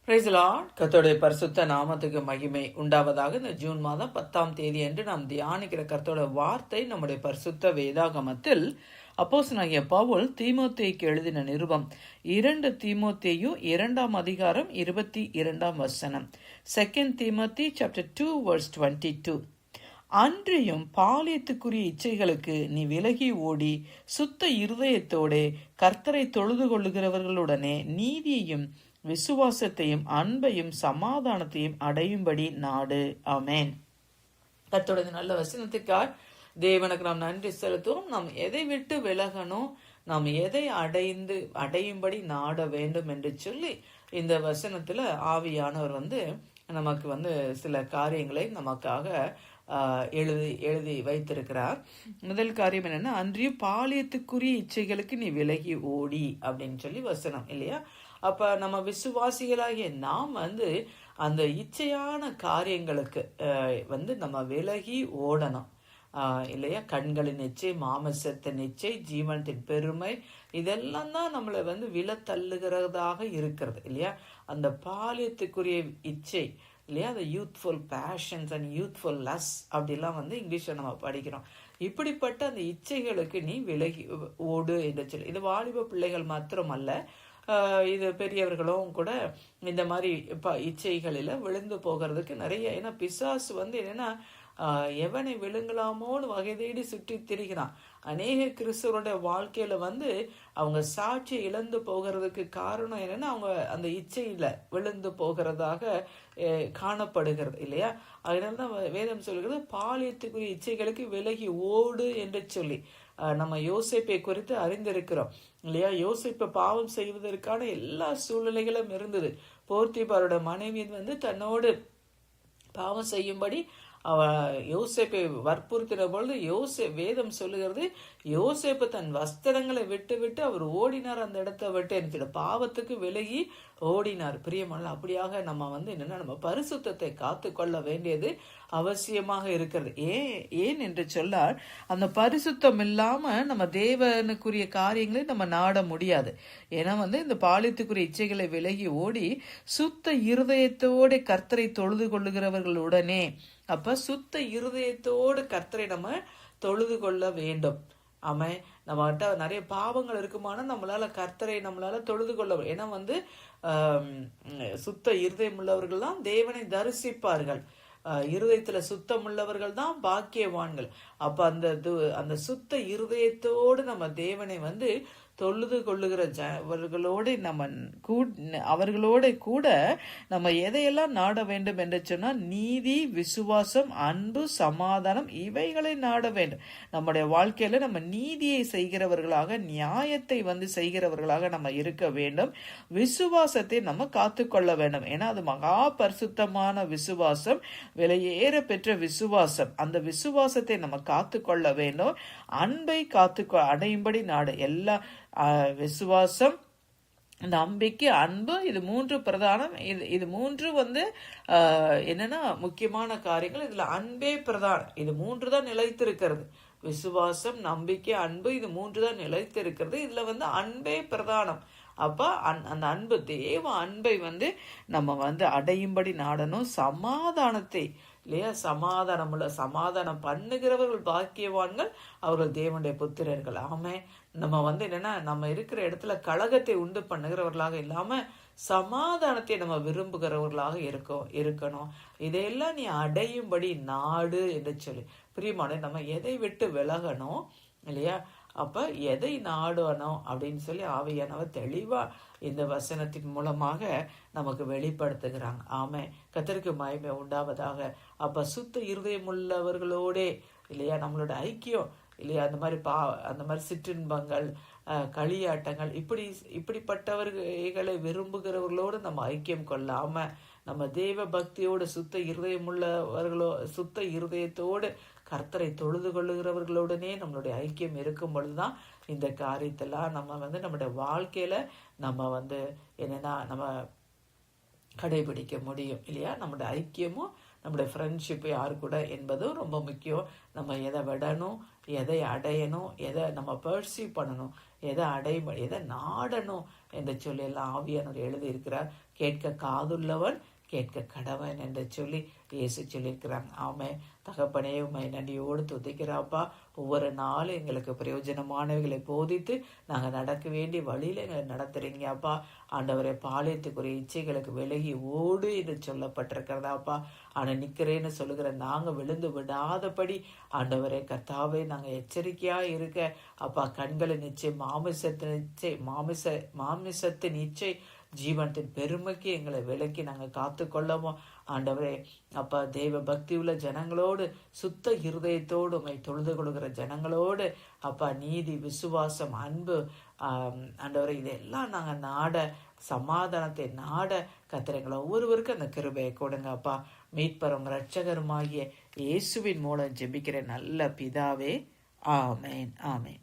Praise the Lord. கர்த்தருடைய பரிசுத்த நாமத்துக்கு மகிமை உண்டாவதாக. இந்த ஜூன் மாதம் 10ஆம் தேதி அன்று நாம் தியானிக்கிற கர்த்தருடைய வார்த்தை நம்முடைய பரிசுத்த வேதாகமத்தில் அப்போஸ்தலனாகிய பவுல் தீமோத்தேயுக்கு எழுதின நிருபம் 2 தீமோத்தேயு 2ஆம் அதிகாரம் 22ஆம் வசனம். 2 Timothy chapter 2 verse 22. அன்றியும் பாலியத்துக்குரிய இச்சைகளுக்கு நீ விலகி ஓடி சுத்த இருதயத்தோடே கர்த்தரை தொழுது கொள்ளுகிறவர்களுடனே நீதியையும் விசுவாசத்தையும் அன்பையும் சமாதானத்தையும் அடையும்படி நாடு. ஆமென். கர்த்தருடைய நல்ல வசனத்துக்காக தேவனுக்கு நாம் நன்றி செலுத்துவோம். நாம் எதை விட்டு விலகணும், நாம் எதை அடையும்படி நாட வேண்டும் என்று சொல்லி இந்த வசனத்துல ஆவியானவர் நமக்கு சில காரியங்களை நமக்காக எழுதி வைத்திருக்கிறார். முதல் காரியம் என்னன்னா, அன்றியும் பாலியத்துக்குரிய இச்சைகளுக்கு நீ விலகி ஓடி அப்படின்னு சொல்லி வசனம் இல்லையா. அப்ப நம்ம விசுவாசிகளாகிய நாம் அந்த இச்சையான காரியங்களுக்கு நம்ம விலகி ஓடணும் இல்லையா. கண்களின் இச்சை, மாமிசத்தின் இச்சை, ஜீவனத்தின் பெருமை, இதெல்லாம் தான் நம்மளை விழ தள்ளுகிறதாக இருக்கிறது இல்லையா. அந்த பாலியத்துக்குரிய இச்சை இல்லையா, அந்த youthful patience and youthful Luz அப்படிலாம் இங்கிலீஷில் நம்ம படிக்கிறோம். இப்படிப்பட்ட அந்த இச்சைகளுக்கு நீ விலகி ஓடு என்று சொல்லி, இது வாலிப பிள்ளைகள் மாத்திரம் அல்ல, இது பெரியவர்களும் கூட இந்த மாதிரி இச்சைகளில் விழுந்து போகிறதுக்கு நிறைய. ஏன்னா பிசாசு என்னன்னா எவனை விழுங்கலாமோன்னு வகை தேடி சுற்றி திரிகிறான். அநேக கிறிஸ்தவருடைய வாழ்க்கையில அவங்க சாட்சியை இழந்து போகிறதுக்கு காரணம் என்னன்னா, அவங்க அந்த இச்சையில விழுந்து போகிறதாக காணப்படுகிறது இல்லையா. அதனாலதான் வேதம் சொல்கிறது பாலியத்துக்குரிய இச்சைகளுக்கு விலகி ஓடு என்று சொல்லி. நம்ம யோசேப்பை குறித்து அறிந்திருக்கிறோம் இல்லையா. யோசேப்பை பாவம் செய்வதற்கான எல்லா சூழ்நிலைகளும் இருந்தது. போர்த்திபாரோட மனைவி தன்னோடு பாவம் செய்யும்படி அவ யோசேப்பை வற்புறுத்தின பொழுது வேதம் சொல்லுகிறது, யோசேப்பு தன் வஸ்திரங்களை விட்டு அவர் ஓடினார். அந்த இடத்தை விட்டு எனக்கு பாவத்துக்கு விலகி ஓடினார். பிரியமான, அப்படியாக நம்ம என்னன்னா நம்ம பரிசுத்தத்தை காத்து கொள்ள வேண்டியது அவசியமாக இருக்கிறது. ஏன் என்று சொல்லால், அந்த பரிசுத்தம் இல்லாம நம்ம தேவனுக்குரிய காரியங்களை நம்ம நாட முடியாது. ஏன்னா இந்த பாலியத்துக்குரிய இச்சைகளை விலகி ஓடி சுத்த இருதயத்தோடு கர்த்தரை தொழுது கொள்ளுகிறவர்களுடனே. அப்ப சுத்த இருதயத்தோடு கர்த்தரை நம்ம தொழுது கொள்ள வேண்டும். ஆமா, நம்மகிட்ட நிறைய பாவங்கள் இருக்குமானா நம்மளால தொழுது கொள்ள. ஏன்னா சுத்த இருதயம் உள்ளவர்கள் தான் தேவனை தரிசிப்பார்கள். இருதயத்துல சுத்தம் உள்ளவர்கள் தான் பாக்கியவான்கள். அப்ப அந்த சுத்த இருதயத்தோடு நம்ம தேவனை தொழுது கொள்ளுகிற அவர்களோட கூட நம்ம எதையெல்லாம் நாட வேண்டும் என்று சொன்னா, நீதி, விசுவாசம், அன்பு, சமாதானம், இவைகளை நாட வேண்டும். நம்முடைய வாழ்க்கையில நம்ம நீதியை செய்கிறவர்களாக, நியாயத்தை செய்கிறவர்களாக நம்ம இருக்க வேண்டும். விசுவாசத்தை நம்ம காத்துக்கொள்ள வேண்டும். ஏன்னா அது மகா பரிசுத்தமான விசுவாசம், விலையேற பெற்ற விசுவாசம். அந்த விசுவாசத்தை நம்ம காத்துக்கொள்ள வேண்டும். அன்பை அடையும்படி நாடு. எல்லா விசுவாசம், நம்பிக்கை, அன்பு, இது மூன்று பிரதானம். இது மூன்று என்னன்னா முக்கியமான காரியங்கள். இதுல அன்பே பிரதானம். இது மூன்று தான் நிலைத்திருக்கிறது. விசுவாசம், நம்பிக்கை, அன்பு, இது மூன்று தான் நிலைத்திருக்கிறது. இதுல அன்பே பிரதானம். அப்ப அந்த அன்பு, தேவ அன்பை நம்ம அடையும்படி நாடணும். சமாதானத்தை இல்லையா, சமாதானம் பண்ணுகிறவர்கள் பாக்கியவான்கள், அவர்கள் தேவனுடைய புத்திரர்கள். ஆமே, நம்ம என்னன்னா நம்ம இருக்கிற இடத்துல கலகத்தை உண்டு பண்ணுகிறவர்களாக இல்லாம சமாதானத்தை நம்ம விரும்புகிறவர்களாக இருக்கணும். இதையெல்லாம் நீ அடையும்படி நாடு என்று சொல்லி. பிரியமான, நம்ம எதை விட்டு விலகணும் இல்லையா. அப்ப எதை நாடணும் அப்படின்னு சொல்லி ஆவியானவர் தெளிவா இந்த வசனத்தின் மூலமாக நமக்கு வெளிப்படுத்துகிறாங்க. ஆமே, கர்த்தருக்கு மகிமை உண்டாவதாக. அப்ப சுத்த இருதயம் உள்ளவர்களோட இல்லையா நம்மளோட ஐக்கியம் இல்லையா. அந்த மாதிரி சிற்றின்பங்கள், களியாட்டங்கள், இப்படிப்பட்டவர்களை விரும்புகிறவர்களோடு நம்ம ஐக்கியம் கொள்ளாம நம்ம தேவ பக்தியோடு சுத்த இருதயத்தோடு கர்த்தரை தொழுது கொள்ளுகிறவர்களுடனே நம்மளுடைய ஐக்கியம் இருக்கும் பொழுதுதான் இந்த காரியத்தெல்லாம் நம்ம நம்முடைய வாழ்க்கையில நம்ம என்னன்னா நம்ம கடைபிடிக்க முடியும் இல்லையா. நம்முடைய ஐக்கியமும் நம்முடைய ஃப்ரெண்ட்ஷிப் யாரு கூட என்பதும் ரொம்ப முக்கியம். நம்ம எதை விடணும், எதை அடையணும், எதை நம்ம பர்சீவ் பண்ணணும், எதை நாடணும் என்று சொல்லி எல்லாம் ஆவியானவர் எழுதியிருக்கிறார். கேட்க காதுள்ளவன் கேட்க கடவன் என்று சொல்லி இயேசு சொல்லியிருக்கிறாங்க. ஆமே தகப்பனே, உண்மை நன்றியோடு துதிக்கிறாப்பா. ஒவ்வொரு நாளும் எங்களுக்கு பிரயோஜனமானவைகளை போதித்து நாங்கள் நடக்க வேண்டிய வழியில எங்களை நடத்துறீங்கப்பா. ஆண்டவரை பாளையத்துக்குரிய இச்சைகளுக்கு விலகி ஓடு என்று சொல்லப்பட்டிருக்கிறதாப்பா. ஆனால் நிற்கிறேன்னு சொல்லுகிற நாங்கள் விழுந்து விடாதபடி ஆண்டவரை கர்த்தாவே நாங்கள் எச்சரிக்கையா இருக்க அப்பா. கண்களின் நிச்சை, மாமிசத்தின் இச்சை, ஜீவனத்தின் பெருமைக்கு எங்களை விலக்கி நாங்கள் காத்து கொள்ளவும் ஆண்டவரே அப்பா. தெய்வ பக்தி உள்ள ஜனங்களோடு, சுத்த இருதயத்தோடு உம்மை தொழுது கொள்கிற ஜனங்களோடு அப்பா, நீதி, விசுவாசம், அன்பு ஆண்டவரே இதெல்லாம் நாங்கள் நாட, சமாதானத்தை நாட கத்திரங்களை ஒவ்வொருவருக்கும் அந்த கிருபையை கொடுங்க அப்பா. மீட்பரும் இரட்சகருமாகிய இயேசுவின் மூலம் ஜெபிக்கிற நல்ல பிதாவே, ஆமேன், ஆமேன்.